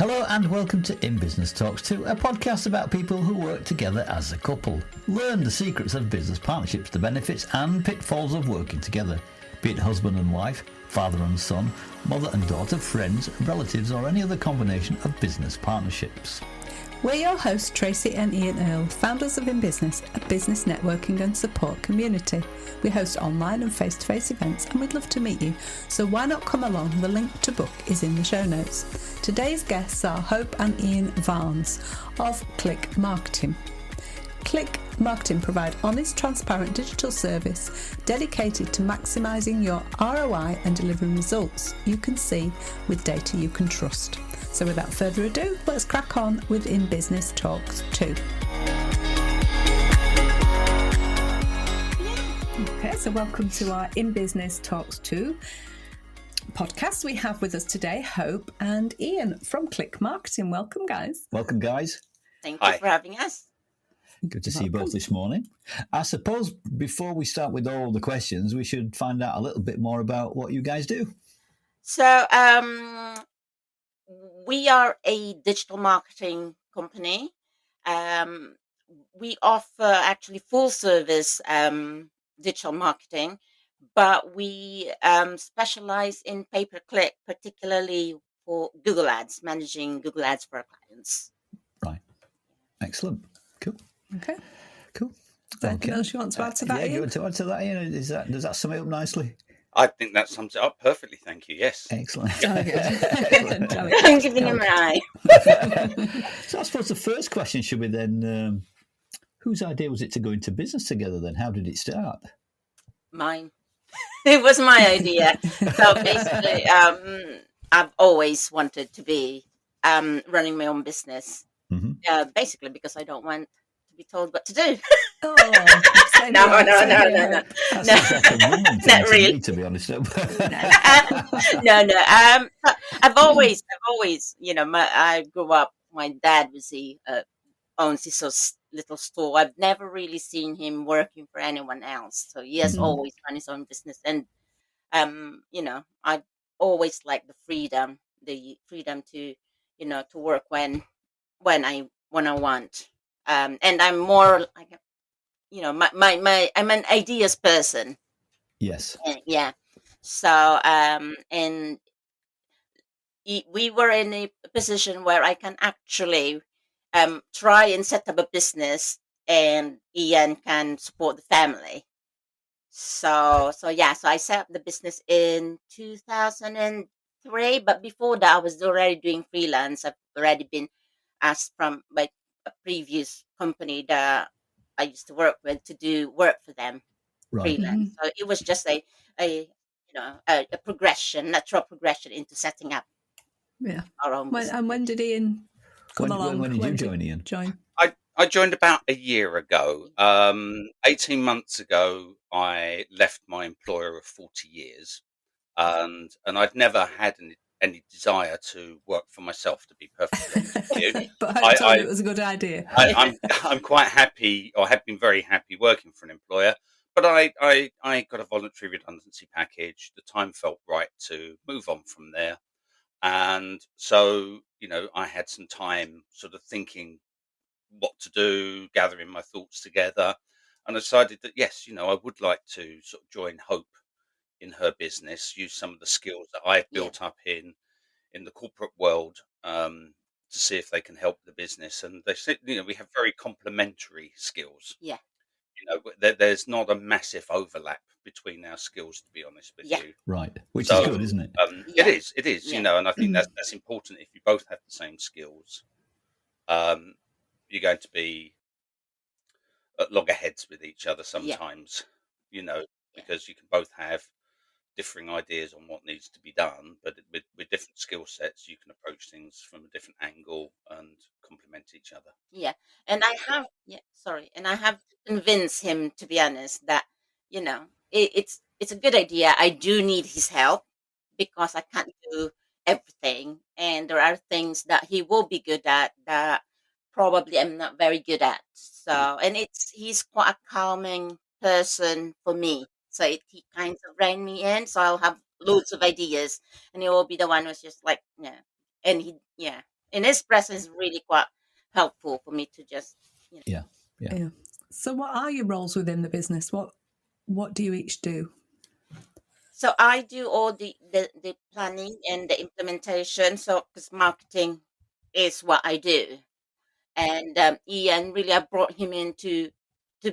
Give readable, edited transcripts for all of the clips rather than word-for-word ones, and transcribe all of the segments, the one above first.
Hello and welcome to In Business Talks 2, a podcast about people who work together as a couple. Learn the secrets of business partnerships, the benefits and pitfalls of working together, be it husband and wife, father and son, mother and daughter, friends, relatives or any other combination of business partnerships. We're your hosts, Tracy and Ian Earle, founders of In Business, a business networking and support community. We host online and face-to-face events and we'd love to meet you, so why not come along? The link to book is in the show notes. Today's guests are Hope and Ian Varnes of CLK Marketing. CLK Marketing provide honest, transparent digital service dedicated to maximising your ROI and delivering results you can see with data you can trust. So without further ado, let's crack on with In Business Talks 2. Okay, so welcome to our In Business Talks 2 podcast. We have with us today Hope and Ian from CLK Marketing. Welcome, guys. Welcome, guys. Thank you for having us. Good to see you both this morning. I suppose before we start with all the questions, we should find out a little bit more about what you guys do. So, we are a digital marketing company. We offer actually full service digital marketing, but we specialize in pay-per-click, particularly for Google Ads, managing Google Ads for our clients. Right. Excellent. Cool. Okay. Cool. Is there anything else you want to add to that, Yeah, Ian? you want to add to that, Ian? Does that sum it up nicely? I think that sums it up perfectly. Thank you. Yes. Excellent. Jolly good. Jolly good. I'm giving him an eye. So I suppose the first question should be then, whose idea was it to go into business together then? How did it start? Mine. It was my idea. So basically, I've always wanted to be running my own business. Mm-hmm. Basically because I don't want to be told what to do. Oh, No. That sounds like a woman thing Not to really. me, to be honest. No. I've always, I grew up. My dad owns his little store. I've never really seen him working for anyone else. So he has always run his own business, and I've always liked the freedom to, to work when I want. And I'm more like, I'm an ideas person. Yes. Yeah. So, and we were in a position where I can actually try and set up a business, and Ian can support the family. So I set up the business in 2003. But before that, I was already doing freelance. I've already been asked from a previous company that I used to work with to do work for them. Right. Freelance. So it was just a progression, natural progression into setting up our own business. And when did Ian come along? When did you join, Ian? I joined about a year ago. 18 months ago, I left my employer of 40 years, and I'd never had any desire to work for myself, to be perfectly honest with you. But I told you it was a good idea. I'm quite happy, or have been very happy working for an employer. But I got a voluntary redundancy package. The time felt right to move on from there. And so, I had some time sort of thinking what to do, gathering my thoughts together. And I decided that, yes, I would like to sort of join Hope in her business, use some of the skills that I've built up in the corporate world to see if they can help the business. And they said, we have very complementary skills. Yeah. There's not a massive overlap between our skills, to be honest with you. Right. Which is good, isn't it? It is, and I think that's important. If you both have the same skills, you're going to be at loggerheads with each other sometimes, because you can both have differing ideas on what needs to be done, but with different skill sets, you can approach things from a different angle and complement each other. Yeah. And I have to convince him, to be honest, that, it's a good idea. I do need his help because I can't do everything. And there are things that he will be good at that probably I'm not very good at. So, and he's quite a calming person for me. So he kind of rang me in. So I'll have loads of ideas, and he will be the one who's just like, and in his presence is really quite helpful for me to just, you know. Yeah. So what are your roles within the business? What do you each do? So I do all the planning and the implementation. So because marketing is what I do, and Ian really, I brought him in to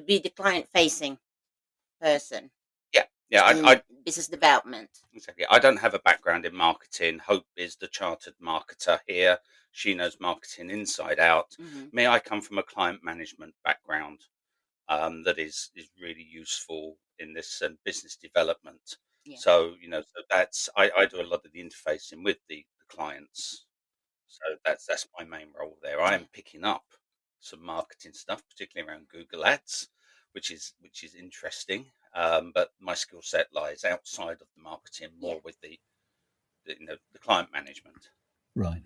be the client facing person Yeah. in business development. Exactly. I don't have a background in marketing. Hope is the chartered marketer here. She knows marketing inside out. Hmm. Me, I come from a client management background that is really useful in this business development. Yeah. So, so that's I do a lot of the interfacing with the clients. So that's my main role there. I am picking up some marketing stuff, particularly around Google Ads, which is interesting. But my skill set lies outside of the marketing, more with the client management. Right.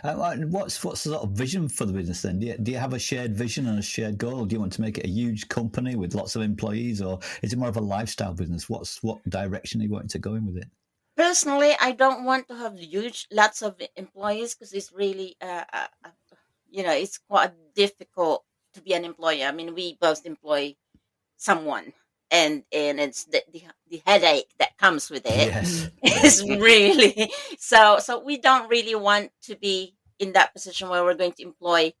And what's the sort of vision for the business then? Do you have a shared vision and a shared goal? Do you want to make it a huge company with lots of employees, or is it more of a lifestyle business? What direction are you wanting to go in with it? Personally, I don't want to have lots of employees because it's really, it's quite difficult to be an employer. I mean, we both employ someone, and it's the headache that comes with it Yes. is really so we don't really want to be in that position where we're going to employ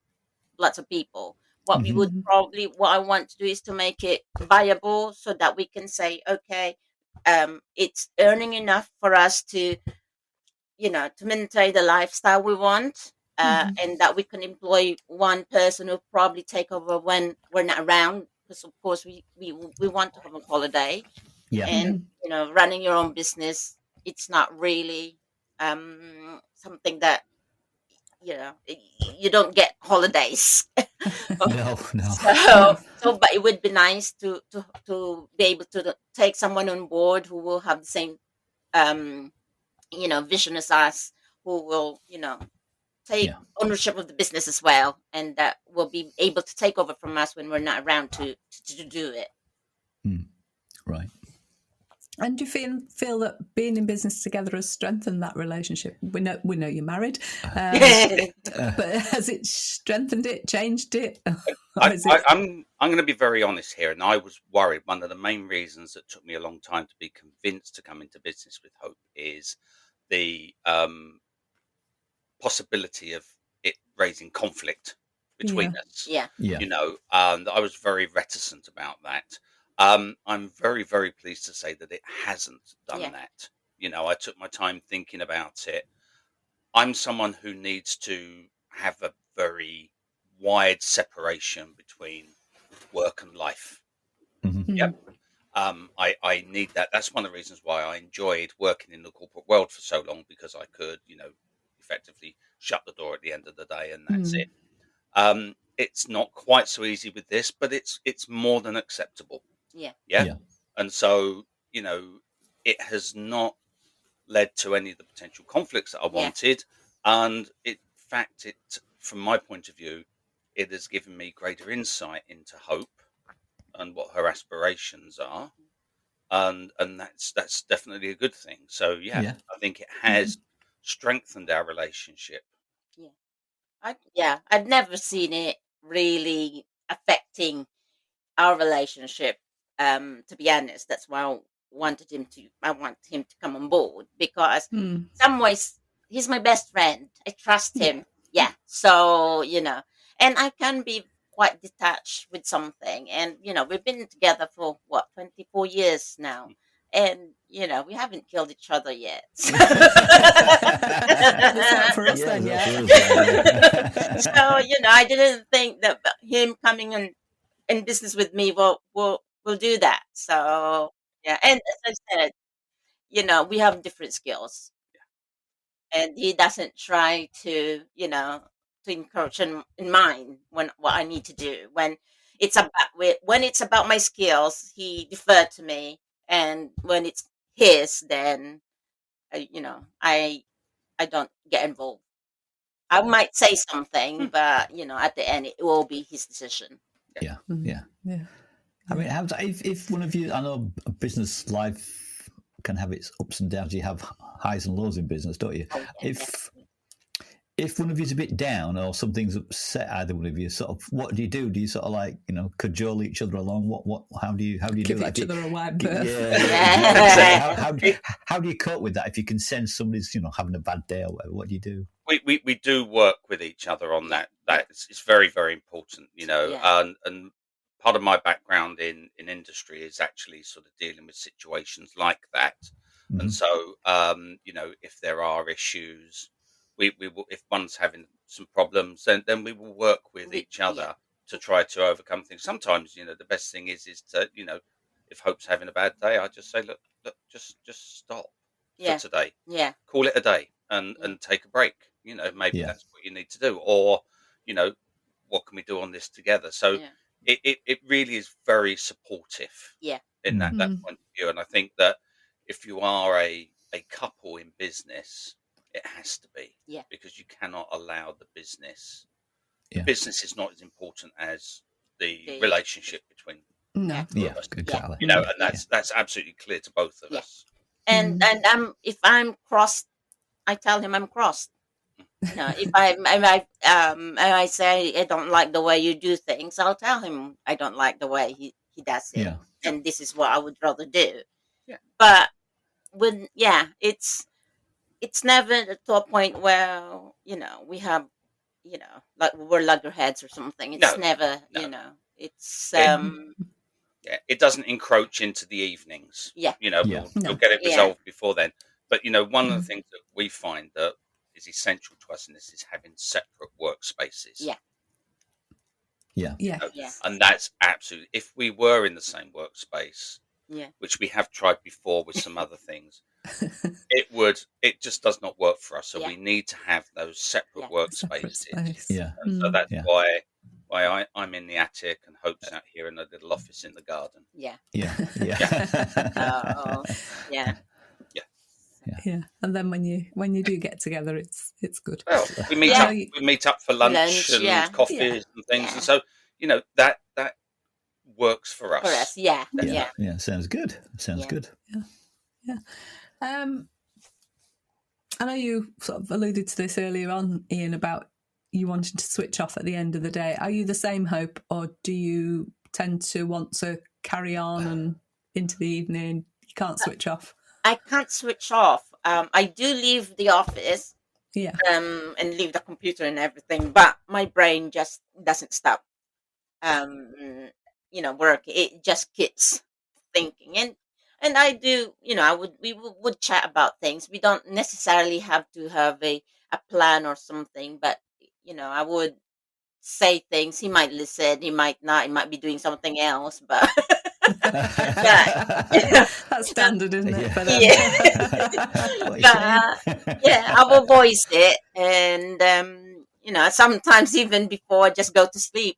lots of people. What we would probably, what I want to do is to make it viable so that we can say, okay, it's earning enough for us to, to maintain the lifestyle we want, and that we can employ one person who probably take over when we're not around. Because of course we want to have a holiday, Yeah. and running your own business, it's not really something that you don't get holidays. No. But it would be nice to be able to take someone on board who will have the same vision as us, who will take ownership of the business as well, and that will be able to take over from us when we're not around to do it. Right. And do you feel that being in business together has strengthened that relationship? We know you're married, but has it strengthened it, changed it? I'm going to be very honest here, and I was worried. One of the main reasons that took me a long time to be convinced to come into business with Hope is the possibility of it raising conflict between us. Yeah. I was very reticent about that. I'm very, very pleased to say that it hasn't done that. I took my time thinking about it. I'm someone who needs to have a very wide separation between work and life. Yep. I need that. That's one of the reasons why I enjoyed working in the corporate world for so long, because I could, effectively shut the door at the end of the day, and that's it. It's not quite so easy with this, but it's more than acceptable. Yeah. And so, it has not led to any of the potential conflicts that I wanted. And in fact, from my point of view, it has given me greater insight into Hope and what her aspirations are. And that's definitely a good thing. So, I think it has strengthened our relationship. I've never seen it really affecting our relationship. To be honest, that's why I want him to come on board, because some ways he's my best friend. I trust him. Yeah. So, and I can be quite detached with something. And, we've been together for 24 years now. And, we haven't killed each other yet. It's not for us then, So, I didn't think that him coming in business with me will do that. So, and as I said, we have different skills, and he doesn't try to encourage in mine what I need to do. When it's about my skills, he deferred to me, and when it's his, then I don't get involved. I might say something, but at the end, it will be his decision. Yeah. I mean, if one of you, I know business life can have its ups and downs. You have highs and lows in business, don't you? if one of you's a bit down or something's upset either one of you, sort of, what do you do? Do you sort of like, cajole each other along? How do you do Give that? each other a wide berth. Yeah. How do you cope with that if you can sense somebody's, having a bad day or whatever? What do you do? We do work with each other on that. It's very, very important, and part of my background in industry is actually sort of dealing with situations like that. Mm-hmm. And so, if there are issues, we will, if one's having some problems, then we will work with each other to try to overcome things. Sometimes, the best thing is to, if Hope's having a bad day, I just say, look, just stop for today. Yeah. Call it a day and take a break. Maybe that's what you need to do, or, what can we do on this together? So it really is very supportive. Yeah. In that point of view, and I think that if you are a couple in business, it has to be, because you cannot allow the business. The business is not as important as the relationship between us. Exactly. and that's absolutely clear to both of us. And if I'm crossed, I tell him I'm crossed. If I say I don't like the way you do things, I'll tell him I don't like the way he does it, and this is what I would rather do. Yeah. But when it's never to a point where we have like we're loggerheads or something. It's never it's it doesn't encroach into the evenings. We'll get it resolved before then. But one of the things that we find that is essential to us in this is having separate workspaces. And that's absolutely, if we were in the same workspace, which we have tried before with some other things, it just does not work for us. So we need to have those separate workspaces. And so that's why I'm in the attic and Hope's out here in a little office in the garden. And then when you do get together, it's good. Well, we meet up for lunch and coffees and things, and so that works for us. Sounds good. Good. I know you sort of alluded to this earlier on, Ian, about you wanting to switch off at the end of the day. Are you the same, Hope, or do you tend to want to carry on and into the evening? You can't switch off. I can't switch off. I do leave the office, and leave the computer and everything, but my brain just doesn't stop. Work. It just keeps thinking, and I do. We would chat about things. We don't necessarily have to have a plan or something, but I would say things. He might listen. He might not. He might be doing something else, but. That's standard, isn't it? I will voice it, and sometimes even before I just go to sleep.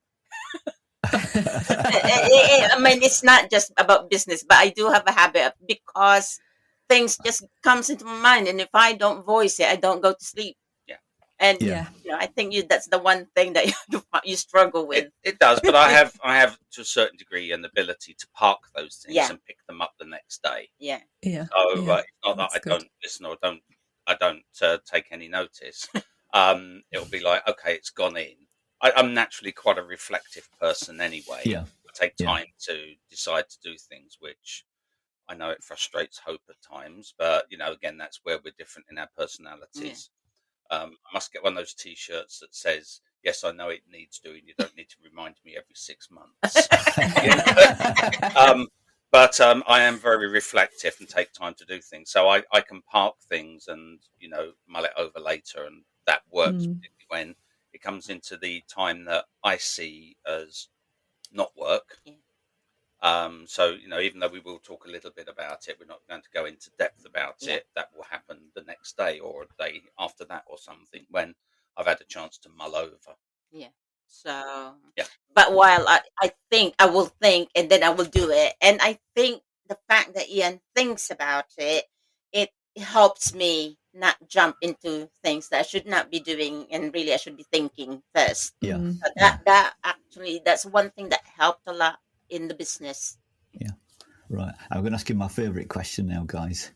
I mean, it's not just about business, but I do have a habit because things just comes into my mind, and if I don't voice it, I don't go to sleep. And I think that's the one thing that you struggle with. It does, but I have to a certain degree an ability to park those things and pick them up the next day. So it's not that I don't listen or I don't take any notice. It'll be like, okay, it's gone in. I'm naturally quite a reflective person anyway. I take time to decide to do things, which I know it frustrates Hope at times, but again, that's where we're different in our personalities. I must get one of those T-shirts that says, "Yes, I know it needs doing. You don't need to remind me every 6 months." But I am very reflective and take time to do things. So I can park things and mull it over later, and that works particularly when it comes into the time that I see as not work. So even though we will talk a little bit about it, we're not going to go into depth about it. That will happen the next day or a day after that or something when I've had a chance to mull over. So but while I think I will think and then I will do it, and I think the fact that Ian thinks about it helps me not jump into things that I should not be doing, and really I should be thinking first. So that actually, that's one thing that helped a lot in the business. Right. I'm going to ask you my favourite question now, guys.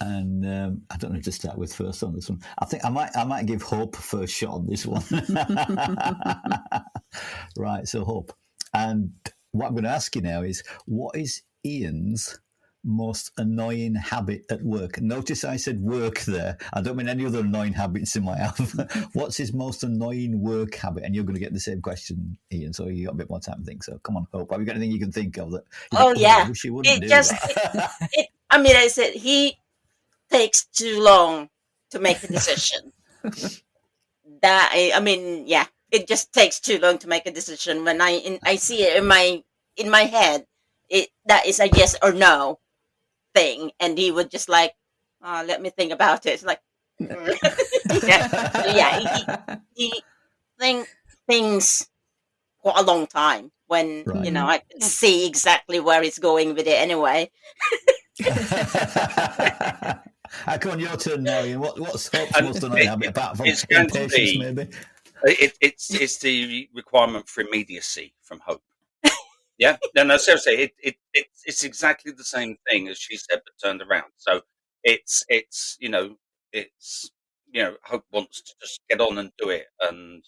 And I don't know who to start with first on this one. I think I might give Hope first shot on this one. Right, so Hope. And what I'm going to ask you now is, what is Ian's most annoying habit at work? Notice I said work there. I don't mean any other annoying habits he might have. What's his most annoying work habit? And you're going to get the same question, Ian, so you got a bit more time to think. So come on, Hope. Have you got anything you can think of that? Oh yeah, I wish you wouldn't it do just that. I mean, I said he takes too long to make a decision. I mean, yeah, it just takes too long to make a decision. When I see it in my head, that is a yes or no thing, and he would just like, oh, let me think about it. It's like, yeah, so yeah, he think things for a long time when Right. I can see exactly where he's going with it anyway. Come on, your turn now, Ian. What's Hope's And most annoying habit, apart from it's going to impatience, be maybe? it's the requirement for immediacy from Hope. Yeah, no, seriously, it's exactly the same thing as she said, but turned around. So it's Hope wants to just get on and do it, and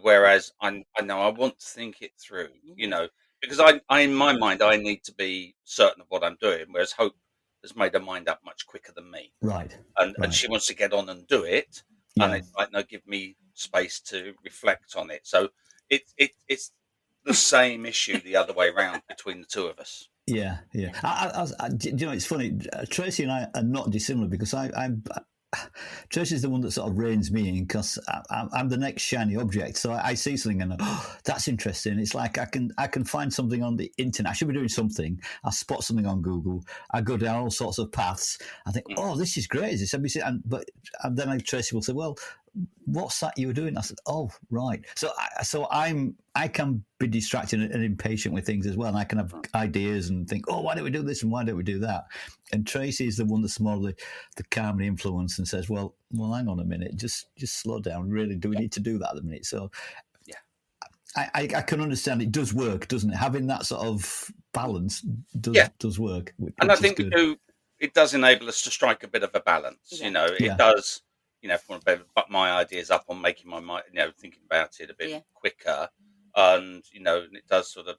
whereas I know I want to think it through, because I in my mind I need to be certain of what I'm doing, whereas Hope has made her mind up much quicker than me, Right. and she wants to get on and do it, and Yeah. it's like, no, give me space to reflect on it. So it's the same issue the other way around between the two of us. Yeah. It's funny. Tracy and I are not dissimilar, because I'm Tracy's the one that sort of reins me in, because I'm the next shiny object. So I see something and that's interesting. It's like I can find something on the internet. I should be doing something. I spot something on Google. I go down all sorts of paths. I think, oh, this is great. Is this ABC? And then Tracy will say, well, what's that you were doing? I said, oh, right. So I can be distracted and impatient with things as well. And I can have ideas and think, oh, why don't we do this and why don't we do that? And Tracy is the one that's more the calming influence and says, well, hang on a minute, just slow down. Really, do we need to do that at the minute? So yeah, I can understand it does work, doesn't it? Having that sort of balance does work. And I think it does enable us to strike a bit of a balance. Yeah. It does. If I want to butt my ideas up on making my mind, thinking about it a bit quicker, and it does sort of,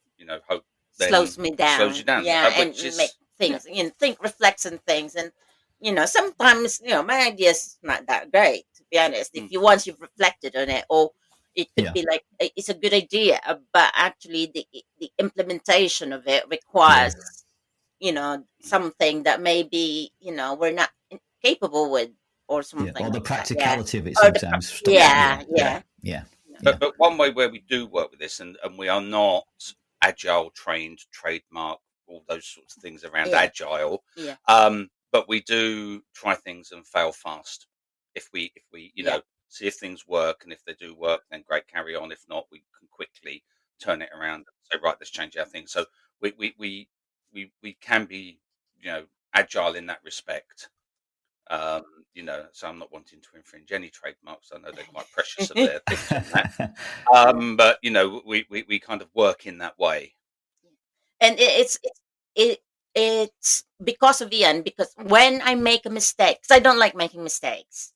hope slows me down. Slows you down, yeah, and make things, think, reflects on things, and sometimes my idea's not that great, to be honest. If once you've reflected on it, or it could be like it's a good idea, but actually the implementation of it requires something that maybe we're not capable with, or something, or the like practicality of it Or sometimes. yeah. But one way where we do work with this, and we are not agile trained, trademark, all those sorts of things around agile. Yeah. But we do try things and fail fast. If we see if things work, and if they do work, then great, carry on. If not, we can quickly turn it around and say, right, let's change our thing. So we can be agile in that respect. So I'm not wanting to infringe any trademarks. I know they're quite precious of their things on that. But we kind of work in that way. And it's because of Ian, because when I make a mistake, because I don't like making mistakes,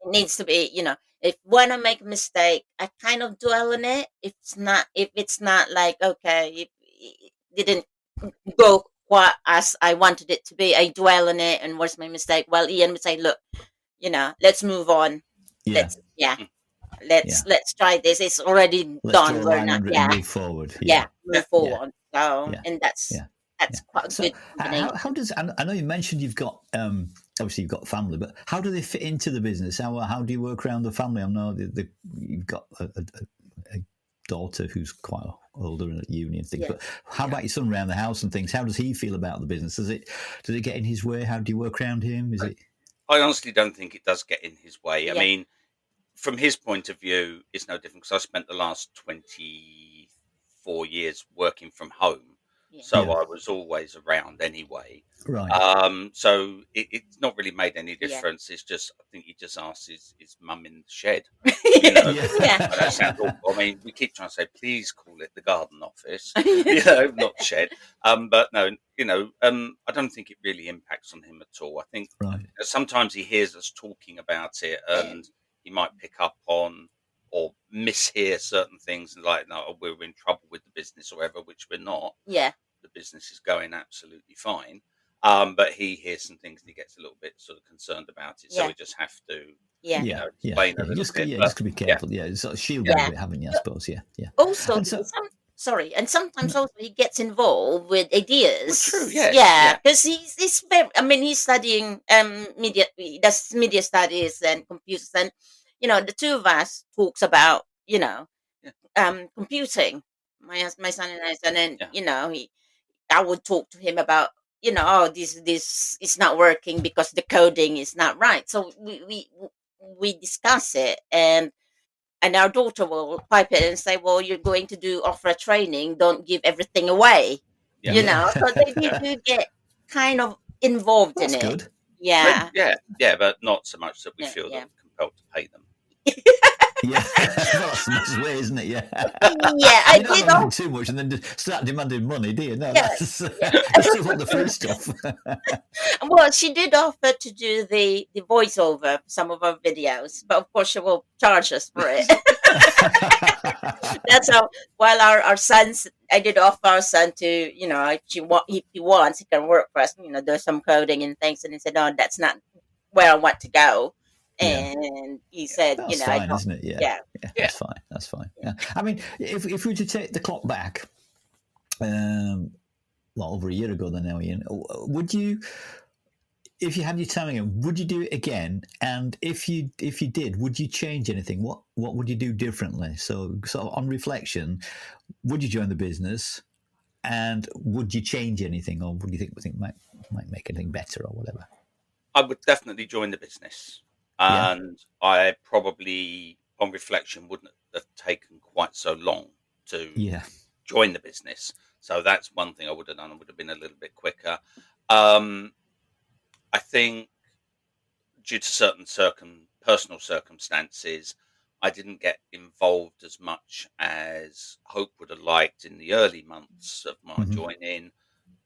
it needs to be, if when I make a mistake, I kind of dwell on it. If it's not like, okay, it didn't go quite as I wanted it to be, I dwell on it, and what's my mistake? Well, Ian would say, look, let's move on. Let's try this. It's already done. We're not. Move forward. Move forward. So, and that's quite a good. How does? I know you mentioned you've got obviously you've got family, but how do they fit into the business? How do you work around the family? I know you've got a daughter who's quite older and at uni and things. But how about your son around the house and things? How does he feel about the business? Does it get in his way? How do you work around him? I honestly don't think it does get in his way. I mean, from his point of view, it's no different, because I spent the last 24 years working from home. So Yeah. I was always around anyway. Right. So it's not really made any Yeah. difference. It's just, I think he just asked his mum in the shed, Yeah. Yeah. and that sounds awful. I mean, we keep trying to say, please call it the garden office, Yeah. not shed. But no, I don't think it really impacts on him at all. I think Right. sometimes he hears us talking about it, and he might pick up on or mishear certain things, and like, no, we're in trouble with the business or whatever, which we're not. Yeah. The business is going absolutely fine. But he hears some things and he gets a little bit sort of concerned about it. So Yeah. we just have to, Yeah. Yeah. explain a You little just bit. yeah, But just gotta be yeah, careful. Yeah, sort of shield him a Yeah. bit, haven't you? I But suppose. Yeah. Yeah. also, And so, and sometimes also he gets involved with well, ideas. true. Yes. Yeah, Yeah. because he's very. I mean, he's studying media. He does media studies and computers, and the two of us talks about Yeah. computing. My son and I, and then Yeah. I would talk to him about oh, this is not working because the coding is not right. So we discuss it, and our daughter will pipe in and say, well, you're going to offer a training, don't give everything away. Yeah. So they Yeah. do get kind of involved in that's it. good. Yeah. Yeah. But not so much that we Yeah. feel that Yeah. we're compelled to pay them. Yeah, well, that's the best way, isn't it? Yeah. Yeah, I You don't did want to do all. too much and then just start demanding money, do you? No, Yeah. that's Yeah. you still want the free stuff. Well, she did offer to do the voiceover for some of our videos, but of course she will charge us for it. That's how. While our sons, I did offer our son to, if he wants, he can work for us. Do some coding and things, and he said, "No, that's not where I want to go." Yeah. And he said, That's I fine, don't. isn't it? Yeah. Yeah. Yeah, Yeah. that's fine. That's fine. Yeah. I mean, if we were to take the clock back, well, over a year ago then now, Ian, would you, if you had your time again, would you do it again? And if you did, would you change anything? What would you do differently? So on reflection, would you join the business? And would you change anything, or would you think might make anything better or whatever? I would definitely join the business. Yeah. And I probably, on reflection, wouldn't have taken quite so long to Yeah. join the business. So that's one thing I would have done. I would have been a little bit quicker. I think due to certain personal circumstances, I didn't get involved as much as Hope would have liked in the early months of my joining.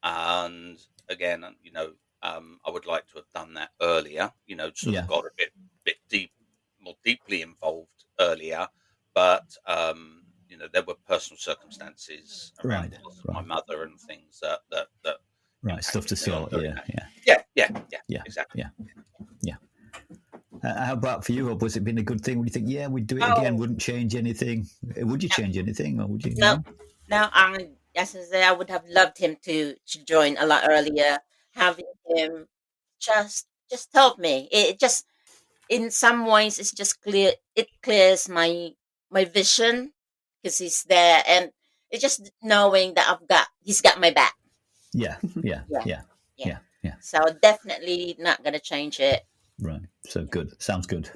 And again, I would like to have done that earlier. Sort of got a bit more deeply involved earlier. But there were personal circumstances around the loss of my mother and things that Right, stuff to impacted me on sort. doing Yeah. that. Yeah, exactly. Yeah. How about for you? Was it been a good thing? Would you think, yeah, we'd do it again? Oh, Wouldn't change anything? Would you change anything, or would you? no, no. As I say, I would have loved him to join a lot earlier. Having him just help me. It just, in some ways, it's just clear. It clears my vision because he's there, and it's just knowing that he's got my back. Yeah. Yeah. Yeah. So definitely not gonna change it. Right. So good. Sounds good.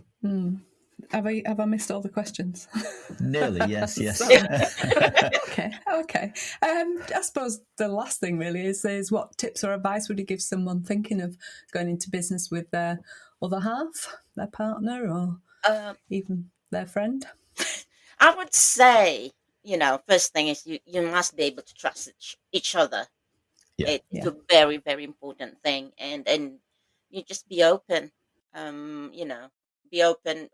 Have I missed all the questions? Nearly. Yes. Okay. I suppose the last thing really is what tips or advice would you give someone thinking of going into business with their other half, their partner, or even their friend? I would say, first thing is you must be able to trust each other. Yeah. It's a very, very important thing, and you just be open. Be open.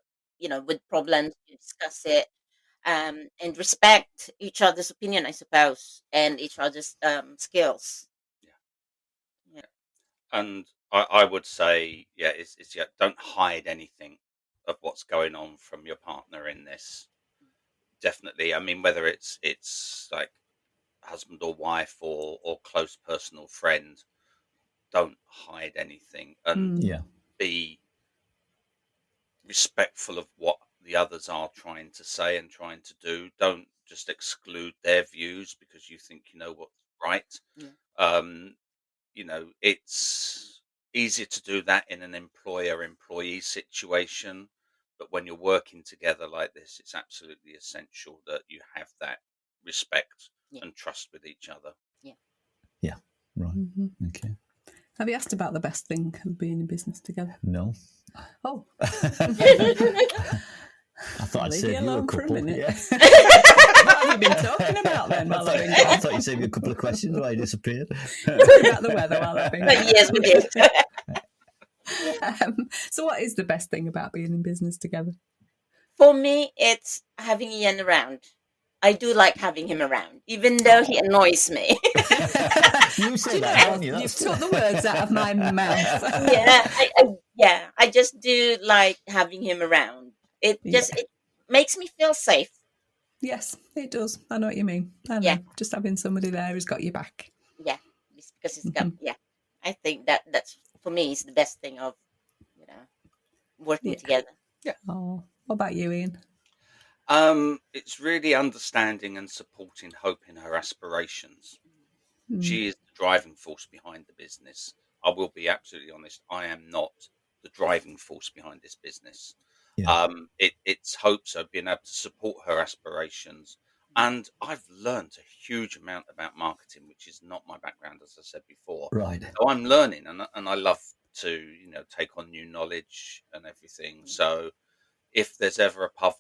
With problems, you discuss it, and respect each other's opinion, I suppose, and each other's skills. Yeah. And I would say, it's don't hide anything of what's going on from your partner in this. Definitely. I mean, whether it's like husband or wife or close personal friend, don't hide anything, and be respectful of what the others are trying to say and trying to do. Don't just exclude their views because you think you know what's right. Yeah. It's easier to do that in an employer-employee situation, but when you're working together like this, it's absolutely essential that you have that respect Yeah. and trust with each other. Yeah. Yeah, right. Okay. Have you asked about the best thing of being in business together? No. Oh. I thought I'd Leave save you you a alone for a couple. minute. Yeah. What have you been talking about then while I've been I gone? thought you'd save you a couple of questions while you disappeared. Talking about the weather while I've been But gone. yes, we did. So what is the best thing about being in business together? For me, it's having Ian around. I do like having him around, even though he annoys me. You say Do you that, know, don't you? you've That's took the words out of my mouth. I just do like having him around. It makes me feel safe. Yes, it does. I know what you mean. I know. Yeah. Just having somebody there who's got your back. Yeah, it's because it's got. Yeah, I think that's for me is the best thing of working together. Oh, what about you, Ian? It's really understanding and supporting Hope in her aspirations. She is the driving force behind the business. I will be absolutely honest. I am not the driving force behind this business. Yeah. It's Hope, so being able to support her aspirations. And I've learned a huge amount about marketing, which is not my background, as I said before. Right. So I'm learning, and I love to take on new knowledge and everything. So if there's ever a pub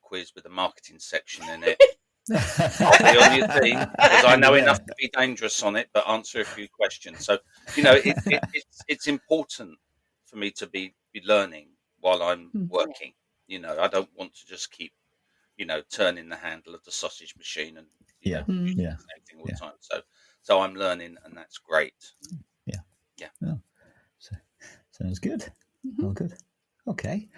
quiz with a marketing section in it, I'll be on your team because I know enough to be dangerous on it, but answer a few questions. So it's important for me to be learning while I'm working. I don't want to just keep turning the handle of the sausage machine and doing the same thing all the time. So I'm learning, and that's great. Yeah. Oh, sounds good. All good. Okay.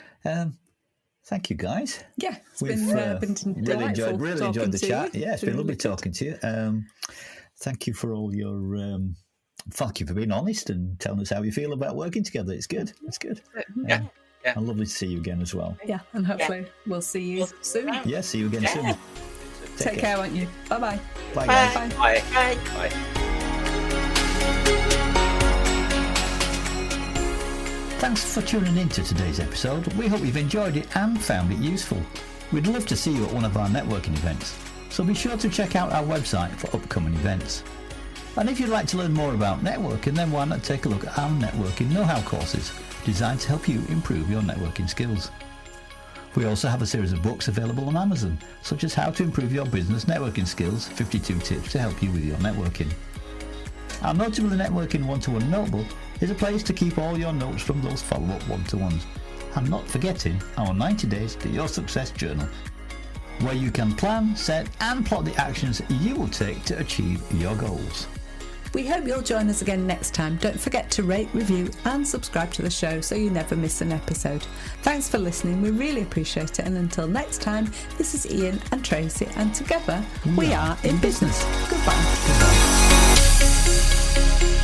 Thank you, guys. Yeah, it's We've been really enjoyed the chat. You. Yeah, it's been lovely talking to you. Thank you for all your. Thank you for being honest and telling us how you feel about working together. It's good. It's good. Yeah. And lovely to see you again as well. Yeah, and hopefully we'll see you soon. Yeah, see you again soon. Take care, won't you? Bye-bye. Bye, guys. Bye. Bye. Bye. Bye. Thanks for tuning in to today's episode. We hope you've enjoyed it and found it useful. We'd love to see you at one of our networking events, so be sure to check out our website for upcoming events. And if you'd like to learn more about networking, then why not take a look at our networking know-how courses designed to help you improve your networking skills. We also have a series of books available on Amazon, such as How to Improve Your Business Networking Skills, 52 Tips to Help You with Your Networking. Our Notably Networking One-to-One Notebook is a place to keep all your notes from those follow-up one-to-ones. And not forgetting our 90 Days to Your Success Journal, where you can plan, set and plot the actions you will take to achieve your goals. We hope you'll join us again next time. Don't forget to rate, review and subscribe to the show so you never miss an episode. Thanks for listening. We really appreciate it. And until next time, this is Ian and Tracy, and together we are in business. Goodbye. Goodbye.